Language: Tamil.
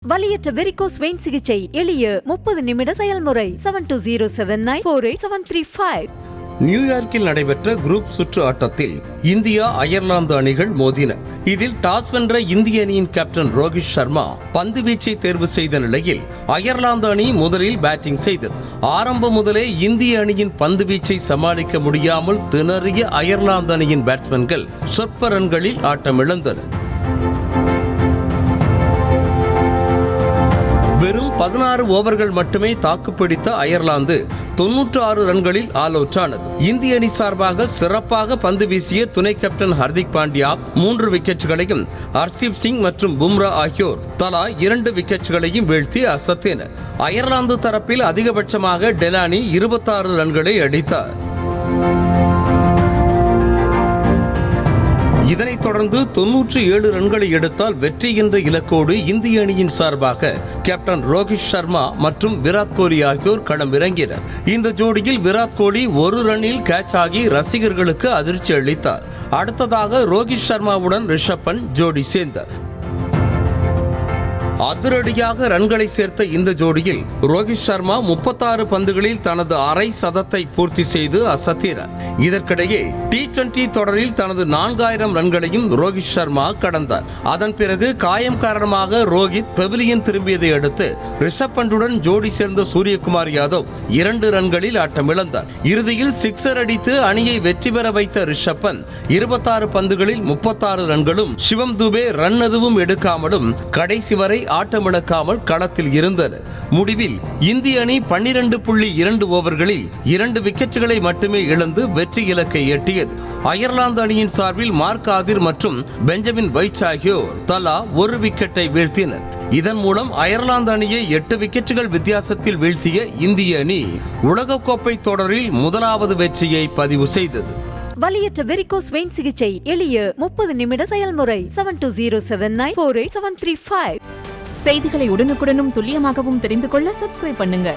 வலியற்ற வெரிகோஸ் வெயின் சிகிச்சை எளிய 30 நிமிட செயல்முறை 7207948735. நியூயார்க்கில் நடைபெற்ற குரூப் சுற்று ஆட்டத்தில் இந்தியா அயர்லாந்து அணிகள் மோதின. இதில் டாஸ் வென்ற இந்திய அணியின் கேப்டன் ரோஹித் சர்மா பந்து வீச்சை தேர்வு செய்த நிலையில் அயர்லாந்து அணி முதலில் பேட்டிங் செய்தது. ஆரம்பம் முதலே இந்திய அணியின் பந்து வீச்சை சமாளிக்க முடியாமல் திணறிய அயர்லாந்து அணியின் பேட்ஸ்மேன்கள் சொற்ப ரன்களில் ஆட்டமிழந்தனர். வெறும் 16 ஓவர்கள் மட்டுமே தாக்குப்பிடித்த அயர்லாந்து 96 ரன்களில் ஆல் அவுட் ஆனது. இந்திய அணி சார்பாக சிறப்பாக பந்து வீசிய துணை கேப்டன் ஹர்திக் பாண்டியா 3 விக்கெட்டுகளையும், ஹர்ஷ்தீப் சிங் மற்றும் பும்ரா ஆகியோர் தலா 2 விக்கெட்டுகளையும் வீழ்த்தி அசத்தினர். அயர்லாந்து தரப்பில் அதிகபட்சமாக டெலானி 26 ரன்களை அடித்தார். இதனைத் தொடர்ந்து 97 ரன்களை எடுத்தால் வெற்றி என்ற இலக்கோடு இந்திய அணியின் சார்பாக கேப்டன் ரோஹித் சர்மா மற்றும் விராட் கோலி ஆகியோர் களமிறங்கினர். இந்த ஜோடியில் விராட் கோலி ஒரு ரன்னில் கேட்ச் ஆகி ரசிகர்களுக்கு அதிர்ச்சி அளித்தார். அடுத்ததாக ரோஹித் சர்மாவுடன் ரிஷப் பண்ட் ஜோடி சேர்ந்தார். அதிரடியாக ரன்களை சேர்த்த இந்த ஜோடியில் ரோஹித் சர்மா 36 பந்துகளில் தனது அரை சதத்தை பூர்த்தி செய்து அசத்தினார். இதற்கிடையே T20 தொடரில் தனது 4000 ரன்களையும் ரோஹித் சர்மா கடந்தார். அதன் பிறகு காயம் காரணமாக ரோஹித் பெவிலியன் திரும்பியதை அடுத்து ரிஷப் பண்டுடன் ஜோடி சேர்ந்த சூரியகுமார் யாதவ் 2 ரன்களில் ஆட்டமிழந்தார். இறுதியில் சிக்ஸர் அடித்து அணியை வெற்றி பெற வைத்த ரிஷப் பண்ட் 26 பந்துகளில் 36 ரன்களும், சிவம் துபே ரன் எதுவும் எடுக்காமலும் கடைசி வரை ஆட்டமிழக்காமல் களத்தில் இருந்தனர். முடிவில் இந்திய அணி 12.2 ஓவர்களில் 2 விக்கெட்டுகளை மட்டுமே இழந்து வெற்றி இலக்கை எட்டியது. அயர்லாந்து அணியின் சார்பில் மார்க் ஆதிர் மற்றும் பெஞ்சமின் வைட் ஆகியோர் தலா 1 விக்கெட்டை வீழ்த்தினர். இதன் மூலம் அயர்லாந்து அணியை 8 விக்கெட்டுகள் வித்தியாசத்தில் வீழ்த்திய இந்திய அணி உலகக்கோப்பை தொடரில் முதலாவது வெற்றியை பதிவு செய்தது. வலியற்ற வெரிகோஸ் வெயின் சிகிச்சை எளிய 30 நிமிட செயல்முறை 7207948735. செய்திகளை உடனுக்குடனும் துல்லியமாகவும் தெரிந்து கொள்ள சப்ஸ்கிரைப் பண்ணுங்க.